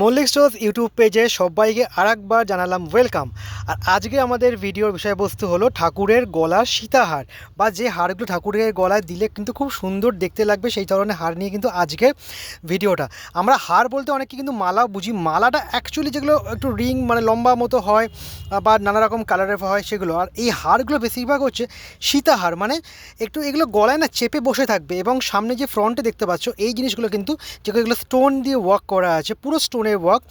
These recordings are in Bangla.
মল্লিক স্টোর্স ইউটিউব পেজে সবাইকে আরেকবার জানালাম ওয়েলকাম। আর আজকে আমাদের ভিডিওর বিষয়বস্তু হলো ঠাকুরের গলার সীতাহার, বা যে হারগুলো ঠাকুরের গলায় দিলে কিন্তু খুব সুন্দর দেখতে লাগবে সেই ধরনের হার নিয়ে কিন্তু আজকের ভিডিওটা। আমরা হার বলতে অনেকে কিন্তু মালা বুঝি, মালাটা অ্যাকচুয়ালি যেগুলো একটু রিং মানে লম্বা মতো হয় বা নানা রকম কালারের হয় সেগুলো, আর এই হারগুলো বেশিরভাগ হচ্ছে সীতাহার, মানে একটু এগুলো গলায় না চেপে বসে থাকবে এবং সামনে যে ফ্রন্টে দেখতে পাচ্ছ এই জিনিসগুলো কিন্তু যেগুলো স্টোন দিয়ে ওয়ার্ক করা আছে, পুরো স্টোনের ওয়ার্ক,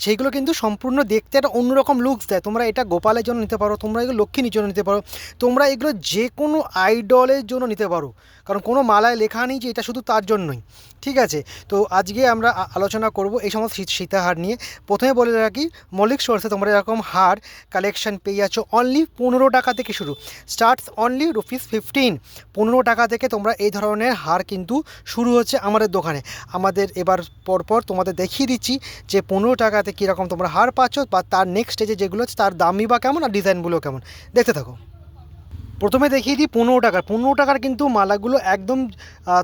সেইগুলো কিন্তু সম্পূর্ণ দেখতে একটা অন্যরকম লুকস দেয়। তোমরা এটা গোপালের জন্য নিতে পারো, তোমরা এগুলো লক্ষ্মীর জন্য নিতে পারো, তোমরা এগুলো যে কোনো আইডলের জন্য নিতে পারো, কারণ কোনো মালায় লেখা নেই যে এটা শুধু তার জন্যই। ঠিক আছে, তো আজকে আমরা আলোচনা করব এই সমস্ত সীতাহার নিয়ে। প্রথমে বলে রাখি, মল্লিক স্টোর্সে তোমরা এরকম হার কালেকশন পেয়ে যাচ্ছ অনলি 15 টাকা থেকে শুরু, স্টার্টস অনলি ₹15। 15 টাকা থেকে তোমরা এই ধরনের হার কিন্তু শুরু হচ্ছে আমাদের দোকানে। আমাদের এবার পরপর তোমাদের দেখিয়ে দিচ্ছি যে 15 টাকাতে কীরকম তোমরা হার পাচ্ছ, বা তার নেক্সট স্টেজে যেগুলো তার দামই বা কেমন আর ডিজাইনগুলো কেমন, দেখতে থাকো। প্রথমে দেখিয়ে দিই 15 টাকার কিন্তু মালাগুলো একদম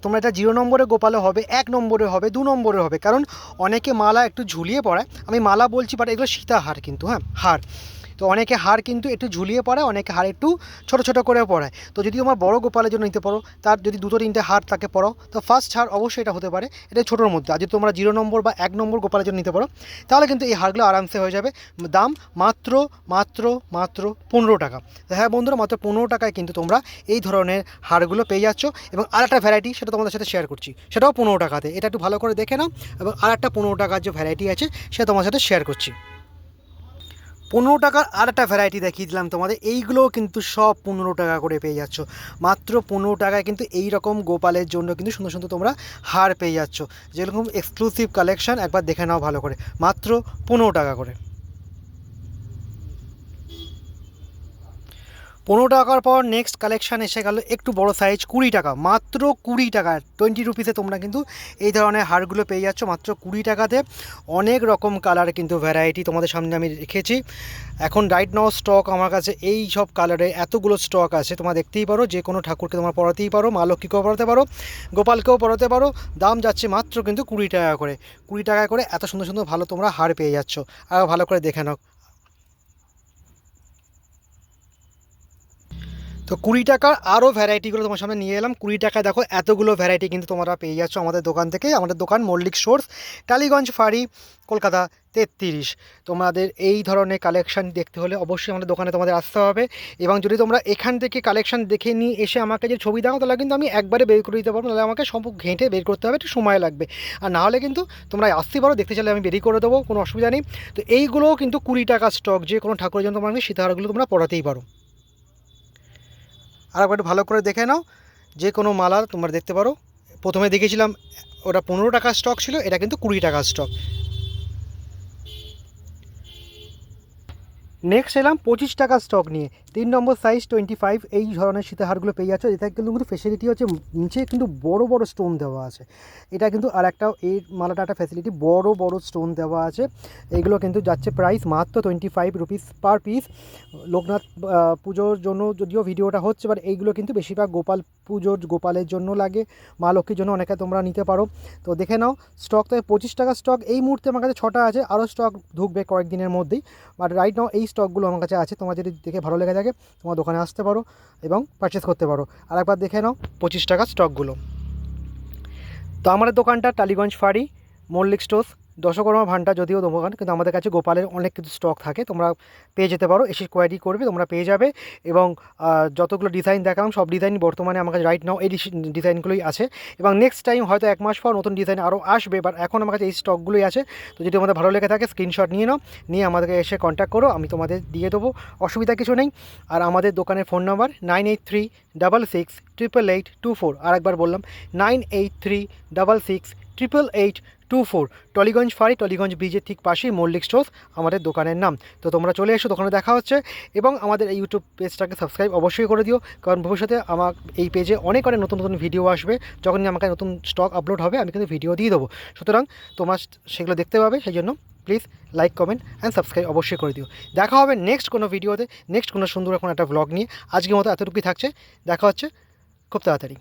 তোমরা এটা 0 নম্বরে গোপালে হবে, 1 নম্বরে হবে, 2 নম্বরে হবে, কারণ অনেকে মালা একটু ঝুলিয়ে পড়ায়। আমি মালা বলছি বাট এগুলো সীতাহার কিন্তু, হ্যাঁ হার। তো অনেকে হার কিন্তু একটু ঝুলিয়ে পড়ায়, অনেকে হার একটু ছোটো ছোটো করে পড়ায়। তো যদি তোমার বড় গোপালের জন্য নিতে পারো, তার যদি 2-3টে হার তাকে পড়াও, তো ফার্স্ট হার অবশ্যই এটা হতে পারে, এটা ছোটোর মধ্যে। আর যদি তোমরা 0 নম্বর বা 1 নম্বর গোপালের জন্য নিতে পারো, তাহলে কিন্তু এই হারগুলো আরামসে হয়ে যাবে। দাম মাত্র মাত্র মাত্র 15 টাকা। তো হ্যাঁ বন্ধুরা, মাত্র 15 টাকায় কিন্তু তোমরা এই ধরনের হারগুলো পেয়ে যাচ্ছ। এবং আরেকটা ভ্যারাইটি সেটা তোমাদের সাথে শেয়ার করছি, সেটাও 15 টাকাতে, এটা একটু ভালো করে দেখে নাও। এবং আরেকটা 15 টাকার যে ভ্যারাইটি আছে সেটা তোমার সাথে শেয়ার করছি। 15 টাকার আর একটা ভ্যারাইটি দেখিয়ে দিলাম তোমাদের, এইগুলোও কিন্তু সব 15 টাকা করে পেয়ে যাচ্ছ। মাত্র 15 টাকায় কিন্তু এই রকম গোপালের জন্য কিন্তু সুন্দর সুন্দর তোমরা হার পেয়ে যাচ্ছ, যেরকম এক্সক্লুসিভ কালেকশন একবার দেখে নাও ভালো করে, মাত্র 15 টাকা করে। 15 টাকার পর নেক্সট কালেকশান এসে গেল একটু বড় সাইজ, 20 টাকা, মাত্র 20 টাকা, 20 রুপিসে তোমরা কিন্তু এই ধরনের হারগুলো পেয়ে যাচ্ছ মাত্র 20 টাকাতে। অনেক রকম কালার কিন্তু ভ্যারাইটি তোমাদের সামনে আমি রেখেছি। এখন রাইট নাও স্টক আমার কাছে এই সব কালারে এতগুলো স্টক আছে, তোমরা দেখতেই পারো, যে কোনো ঠাকুরকে তোমরা পরাতেই পারো, মা লক্ষ্মীকেও পরাতে পারো, গোপালকেও পরাতে পারো। দাম যাচ্ছে মাত্র কিন্তু 20 টাকা করে। 20 টাকা করে এত সুন্দর সুন্দর ভালো তোমরা হার পেয়ে যাচ্ছ। আর ভালো করে দেখে নাও। তো 20 টাকার আরও ভ্যারাইটিগুলো তোমার সামনে নিয়ে এলাম। 20 টাকায় দেখো এতগুলো ভ্যারাইটি কিন্তু তোমরা পেয়ে যাচ্ছ আমাদের দোকান থেকে। আমাদের দোকান মল্লিক স্টোর্স, টালিগঞ্জ ফাঁড়ি, কলকাতা 33। তোমাদের এই ধরনের কালেকশান দেখতে হলে অবশ্যই আমাদের দোকানে তোমাদের আসতে হবে। এবং যদি তোমরা এখান থেকে কালেকশান দেখে নিয়ে এসে আমাকে যে ছবি দাও, তাহলে কিন্তু আমি একবারে বের করে দিতে পারবো, নাহলে আমাকে সব ঘেঁটে বের করতে হবে, একটু সময় লাগবে। আর না হলে কিন্তু তোমরা আসতে পারো, দেখতে চাইলে আমি বেরিয়ে করে দেবো, কোনো অসুবিধা নেই। তো এইগুলোও কিন্তু 20 টাকা স্টক, যে কোনো ঠাকুরের জন্য তোমরা সীতাহারগুলো তোমরা পড়াতেই পারো। আর একবার একটু ভালো করে দেখে নাও, যে কোনো মালা তোমরা দেখতে পারো। প্রথমে দেখেছিলাম ওটা 15 টাকার স্টক ছিল, এটা কিন্তু 20 টাকার স্টক। নেক্সট এলাম 25 টাকা স্টক নিয়ে, 3 নম্বর সাইজ 25। এই ধরনের সীতাহারগুলো পেয়ে যাচ্ছে। এটা কিন্তু ফেসিলিটি হচ্ছে নিচে কিন্তু বড় বড় স্টোন দেওয়া আছে। এটা কিন্তু আর একটা, এই মালাটা একটা ফ্যাসিলিটি, বড় বড় স্টোন দেওয়া আছে। এইগুলো কিন্তু যাচ্ছে প্রাইস মাত্র 25 রুপিস পার পিস। লোকনাথ পুজোর জন্য যদিও ভিডিওটা হচ্ছে, বাট এইগুলো কিন্তু বেশিরভাগ গোপালের জন্য লাগে, মা লক্ষ্মীর জন্য অনেকে তোমরা নিতে পারো। তো দেখে নাও স্টক, তো 25 টাকা স্টক এই মুহূর্তে আমার কাছে 6টা আছে, আরও স্টক ঢুকবে কয়েকদিনের মধ্যেই। বাট রাইট নাও এই স্টকগুলো আমার কাছে আছে। তোমার যদি দেখে ভালো লেগে থাকে, তোমার দোকানে আসতে পারো এবং পারচেস করতে পারো। আর একবার দেখে নাও 25 টাকা স্টকগুলো। তো আমাদের দোকানটা টালিগঞ্জ ফাঁড়ি, মল্লিক স্টোর্স, দশকর্মা ভান্ডার যদিও দোকান, কিন্তু আমাদের কাছে গোপালের অনেক কিছু স্টক থাকে, তোমরা পেয়ে যেতে পারো, এসে কোয়ারি করবে তোমরা পেয়ে যাবে। এবং যতগুলো ডিজাইন দেখালাম সব ডিজাইন বর্তমানে আমার কাছে রাইট নাও এই ডিজাইনগুলোই আছে। এবং নেক্সট টাইম হয়তো 1 মাস পর নতুন ডিজাইন আরও আসবে, বাট এখন আমার কাছে এই স্টকগুলোই আছে। তো যদি আমাদের ভালো লেগে থাকে স্ক্রিনশট নিয়ে নাও, নিয়ে আমাদেরকে এসে কন্ট্যাক্ট করো, আমি তোমাদের দিয়ে দেবো, অসুবিধা কিছু নেই। আর আমাদের দোকানের ফোন নাম্বার 9836688824। আর একবার বললাম 9836688824। টলিগঞ্জ ফাঁড়ি, টলিগঞ্জ ব্রিজের ঠিক পাশেই মল্লিক স্টোর্স আমাদের দোকানের নাম। তো তোমরা চলে এসো, দোকানে দেখা হচ্ছে। এবং আমাদের এই ইউটিউব পেজটাকে সাবস্ক্রাইব অবশ্যই করে দিও, কারণ ভবিষ্যতে আমার এই পেজে অনেক অনেক নতুন নতুন ভিডিও আসবে। যখনই আমাকে নতুন স্টক আপলোড হবে আমি কিন্তু ভিডিও দিয়ে দেবো, সুতরাং তোমরা সেগুলো দেখতে পাবে। সেই জন্য please like, comment and subscribe অবশ্যই করে দিও। দেখা হবে নেক্সট কোনো ভিডিওতে, নেক্সট কোনো সুন্দর কোনো একটা ব্লগ নিয়ে। আজকের মতো এতটুকুই থাকছে, দেখা হচ্ছে খুব তাড়াতাড়ি।